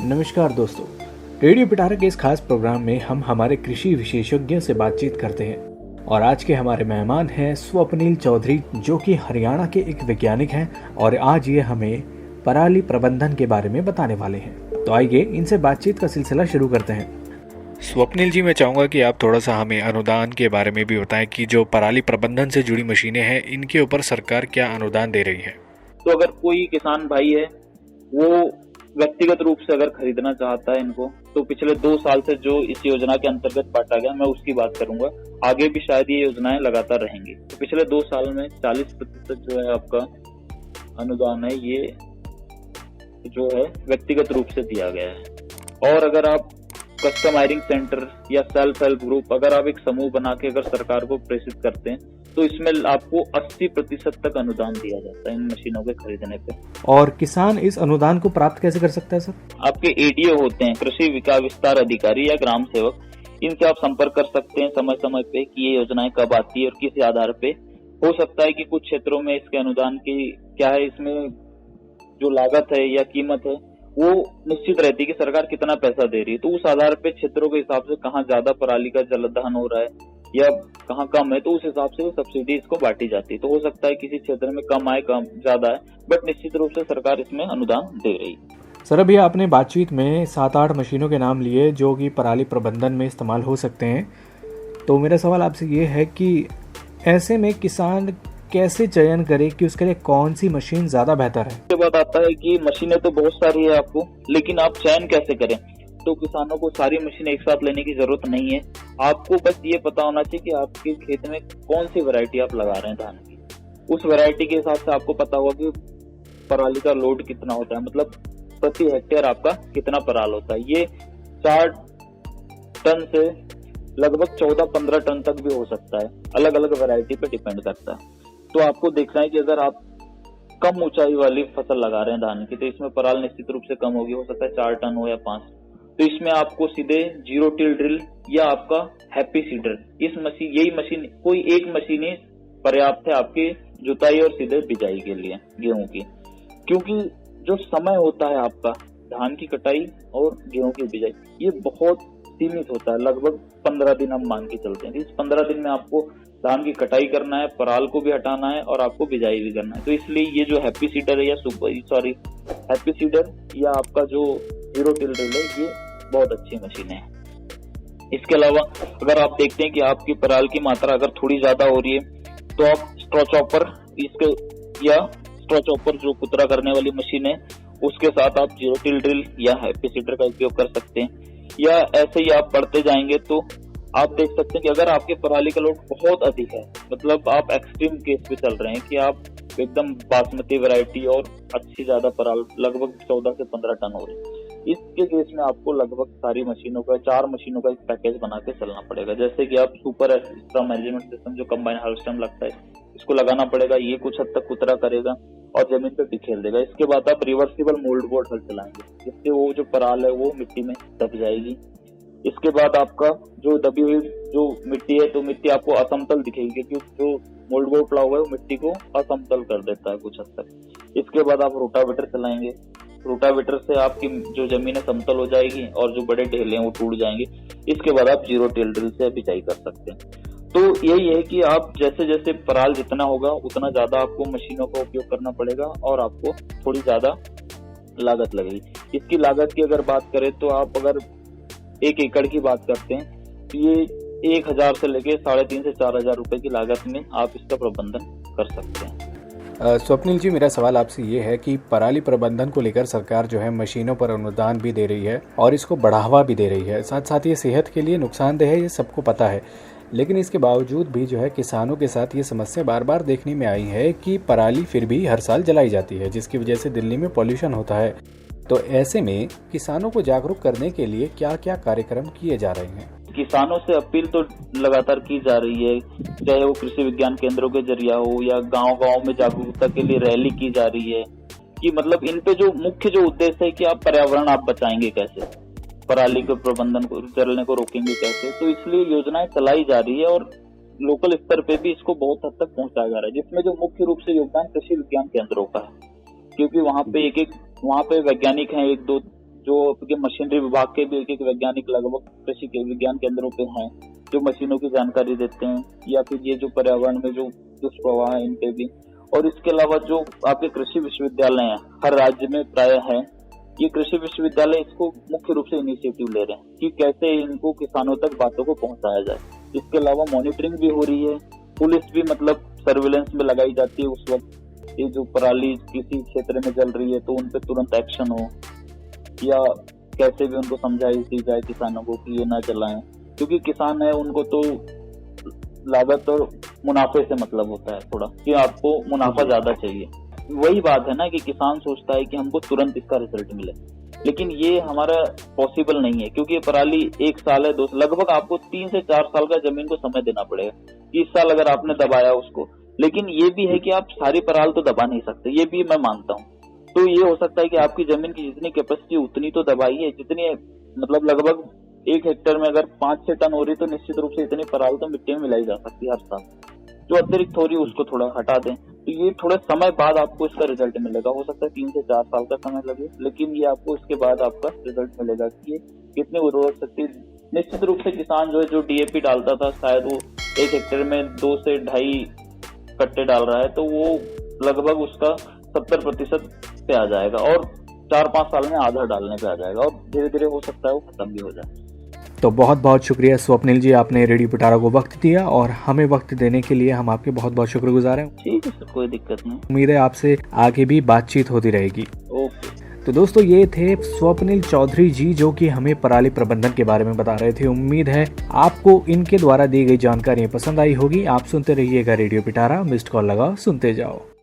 नमस्कार दोस्तों, रेडियो पिटारा के इस खास प्रोग्राम में हम हमारे कृषि विशेषज्ञों से बातचीत करते हैं और आज के हमारे मेहमान हैं स्वप्निल चौधरी, जो कि हरियाणा के एक वैज्ञानिक हैं और आज ये हमें पराली प्रबंधन के बारे में बताने वाले हैं। तो आइए इनसे बातचीत का सिलसिला शुरू करते हैं। स्वप्निल जी, मैं चाहूँगा कि आप थोड़ा सा हमें अनुदान के बारे में भी बताएं कि जो पराली प्रबंधन से जुड़ी मशीनें हैं इनके ऊपर सरकार क्या अनुदान दे रही है। तो अगर कोई किसान भाई है वो व्यक्तिगत रूप से अगर खरीदना चाहता है इनको, तो पिछले 2 साल से जो इस योजना के अंतर्गत बांटा गया, मैं उसकी बात करूंगा। आगे भी शायद ये योजनाएं लगातार रहेंगी। तो पिछले 2 साल में 40% जो है आपका अनुदान है, ये जो है व्यक्तिगत रूप से दिया गया है। और अगर आप कस्टम हायरिंग सेंटर या सेल्फ हेल्प ग्रुप, अगर आप एक समूह बना के अगर सरकार को प्रेषित करते हैं, तो इसमें आपको 80% तक अनुदान दिया जाता है इन मशीनों के खरीदने पे। और किसान इस अनुदान को प्राप्त कैसे कर सकता है सर? आपके एडीओ होते हैं, कृषि विकास विस्तार अधिकारी या ग्राम सेवक, इनसे आप संपर्क कर सकते हैं समय समय पे कि ये योजनाएं कब आती है और किस आधार पे। हो सकता है कि कुछ क्षेत्रों में इसके अनुदान की क्या है, इसमें जो लागत है या कीमत है वो निश्चित रहती है कि सरकार कितना पैसा दे रही है। तो उस आधार पे क्षेत्रों के हिसाब से कहाँ ज्यादा पराली का जलदहन हो रहा है या कहाँ कम है, तो उस हिसाब से वो सब्सिडी इसको बांटी जाती है। तो हो सकता है किसी क्षेत्र में कम आए, कम ज्यादा है, बट निश्चित रूप से सरकार इसमें अनुदान दे रही है। सर, अभी आपने बातचीत में 7-8 मशीनों के नाम लिए जो कि पराली प्रबंधन में इस्तेमाल हो सकते हैं। तो मेरा सवाल आपसे ये है कि ऐसे में किसान कैसे चयन करे कि उसके लिए कौन सी मशीन ज्यादा बेहतर है? उसके बाद आता है कि मशीनें तो बहुत सारी है आपको, लेकिन आप चयन कैसे करें? तो किसानों को सारी मशीन एक साथ लेने की जरूरत नहीं है। आपको बस ये पता होना चाहिए कि आपके खेत में कौन सी वैरायटी आप लगा रहे हैं धान की। उस वैरायटी के हिसाब से आपको पता होगा कि पराली का लोड कितना होता है, मतलब प्रति हेक्टेयर आपका कितना पराल होता है। ये 4 टन से लगभग 14-15 टन तक भी हो सकता है, अलग अलग वैरायटी पे डिपेंड करता है। तो आपको देखना है कि अगर आप कम ऊंचाई वाली फसल लगा रहे हैं धान की, तो इसमें पराल निश्चित रूप से कम होगी। हो सकता है 4 टन हो या 5। तो इसमें आपको सीधे जीरो टिल ड्रिल या आपका हैप्पी सीडर, यही मशीन, कोई एक मशीन ही पर्याप्त है आपकी जुताई और सीधे बिजाई के लिए गेहूं की। क्योंकि जो समय होता है आपका धान की कटाई और गेहूं की बिजाई, ये बहुत सीमित होता है। लगभग 15 दिन हम मान के चलते हैं। इस 15 दिन में आपको धान की कटाई करना है, पराल को भी हटाना है और आपको बिजाई भी करना है। तो इसलिए ये जो हैप्पी सीडर है या हैप्पी सीडर या आपका जो जीरो टिल ड्रिल है, ये बहुत अच्छी मशीन है। इसके अलावा अगर आप देखते हैं कि आपकी पराल की मात्रा अगर थोड़ी ज्यादा हो रही है, तो आप स्ट्रॉ चॉपर जो कुतरा करने वाली मशीन है, उसके साथ आप जीरो टिल ड्रिल या हैप्पी सीडर का उपयोग कर सकते हैं। या ऐसे ही आप बढ़ते जाएंगे तो आप देख सकते हैं कि अगर आपके पराली का लोड बहुत अधिक है, मतलब आप एक्सट्रीम केस पे चल रहे हैं कि आप एकदम बासमती वैरायटी और अच्छी ज्यादा पराल लगभग 14 से 15 टन हो रही है, इसके केस में आपको लगभग सारी मशीनों का 4 मशीनों का एक पैकेज बना के चलना पड़ेगा। जैसे कि आप सुपर एक्स्ट्रा मैनेजमेंट सिस्टम जो कंबाइन हार्वेस्टर लगता है, इसको लगाना पड़ेगा। ये कुछ हद तक कुतरा करेगा और जमीन पे बिखेर देगा। इसके बाद आप रिवर्सिबल मोल्ड बोर्ड हल चलाएंगे, जिससे वो जो पराल है वो मिट्टी में दब जाएगी। इसके बाद आपका जो दबी हुई जो मिट्टी है, तो मिट्टी आपको असमतल दिखेगी, क्योंकि जो मोल्ड बोर्ड पड़ा हुआ है वो मिट्टी को असमतल कर देता है कुछ हद तक। इसके बाद आप रोटावेटर चलाएंगे। रोटावेटर से आपकी जो जमीन है समतल हो जाएगी और जो बड़े ढेले हैं वो टूट जाएंगे। इसके बाद आप जीरो टिल ड्रिल से बिजाई कर सकते हैं। तो यही है कि आप जैसे जैसे पराल जितना होगा उतना ज्यादा आपको मशीनों का उपयोग करना पड़ेगा और आपको थोड़ी ज्यादा लागत लगेगी। इसकी लागत की अगर बात करें तो आप अगर 1 एकड़ की बात करते हैं, तो ये 1000 से लेके 3,500 से 4,000 रुपए की लागत में आप इसका प्रबंधन कर सकते हैं। स्वप्निल जी, मेरा सवाल आपसे ये है कि पराली प्रबंधन को लेकर सरकार जो है मशीनों पर अनुदान भी दे रही है और इसको बढ़ावा भी दे रही है। साथ साथ ये सेहत के लिए नुकसानदेह है, ये सबको पता है। लेकिन इसके बावजूद भी जो है किसानों के साथ ये समस्या बार बार देखने में आई है कि पराली फिर भी हर साल जलाई जाती है, जिसकी वजह से दिल्ली में पॉल्यूशन होता है। तो ऐसे में किसानों को जागरूक करने के लिए क्या क्या कार्यक्रम किए जा रहे हैं? किसानों से अपील तो लगातार की जा रही है, चाहे वो कृषि विज्ञान केंद्रों के जरिया हो या गांव-गांव में जागरूकता के लिए रैली की जा रही है कि मतलब इन पे जो मुख्य जो उद्देश्य है कि आप पर्यावरण आप बचाएंगे कैसे, पराली के प्रबंधन को जलने को रोकेंगे कैसे। तो इसलिए योजनाएं चलाई जा रही है और लोकल स्तर पे भी इसको बहुत हद तक पहुंचाया जा रहा है, जिसमें जो मुख्य रूप से योगदान कृषि विज्ञान केंद्रों का है, क्योंकि वहाँ पे वहाँ पे वैज्ञानिक हैं 1-2 जो आपके मशीनरी विभाग के भी एक वैज्ञानिक लगभग कृषि के विज्ञान केंद्रों पे हैं जो मशीनों की जानकारी देते हैं, या फिर ये जो पर्यावरण में जो दुष्प्रभाव है इन पे भी। और इसके अलावा जो आपके कृषि विश्वविद्यालय हैं हर राज्य में प्राय है, ये कृषि विश्वविद्यालय इसको मुख्य रूप से इनिशिएटिव ले रहे हैं कि कैसे इनको किसानों तक बातों को पहुंचाया जाए। इसके अलावा मॉनिटरिंग भी हो रही है, पुलिस भी मतलब सर्विलेंस में लगाई जाती है उस वक्त ये जो पराली किसी क्षेत्र में जल रही है तो उन पे तुरंत एक्शन हो, या कैसे भी उनको समझाई दी जाए किसानों को कि ये ना जलाएं, क्योंकि किसान है उनको तो लागत और मुनाफे से मतलब होता है थोड़ा कि आपको मुनाफा ज्यादा चाहिए। वही बात है ना कि किसान सोचता है कि हमको तुरंत इसका रिजल्ट मिले, लेकिन ये हमारा पॉसिबल नहीं है क्योंकि ये पराली 1 साल है 2 साल, लगभग आपको 3 से 4 साल का जमीन को समय देना पड़ेगा। इस साल अगर आपने दबाया उसको, लेकिन ये भी है कि आप सारी पराल तो दबा नहीं सकते, ये भी मैं मानता हूँ। तो ये हो सकता है कि आपकी जमीन की जितनी कैपेसिटी उतनी तो दबाइए, जितनी मतलब लगभग 1 हेक्टेयर में अगर 5 से टन हो रही तो निश्चित रूप से इतनी पराल तो मिट्टी में मिलाई जा सकती है हर साल। जो अतिरिक्त हो रही है उसको थोड़ा हटा दें, तो ये थोड़े समय बाद आपको इसका रिजल्ट मिलेगा। हो सकता है 3 से 4 साल का समय लगे, लेकिन ये आपको इसके बाद आपका रिजल्ट मिलेगा कि ये कितनी उर्वरक शक्ति। निश्चित रूप से किसान जो है जो डीएपी डालता था शायद वो 1 हेक्टेयर में 2 से 2.5 कट्टे डाल रहा है, तो वो लगभग उसका 70% पे आ जाएगा और 4-5 साल में आधा डालने पे आ जाएगा और धीरे धीरे हो सकता है वो खत्म भी हो जाए। तो बहुत बहुत शुक्रिया स्वप्निल जी, आपने रेडियो पिटारा को वक्त दिया और हमें वक्त देने के लिए हम आपके बहुत बहुत शुक्रगुजार हैं। ठीक है सर, कोई दिक्कत नहीं। उम्मीद है आपसे आगे भी बातचीत होती रहेगी। ओके। तो दोस्तों ये थे स्वप्निल चौधरी जी जो कि हमें पराली प्रबंधन के बारे में बता रहे थे। उम्मीद है आपको इनके द्वारा दी गई जानकारियां पसंद आई होगी। आप सुनते रहिएगा रेडियो पिटारा, मिस्ड कॉल लगाओ, सुनते जाओ।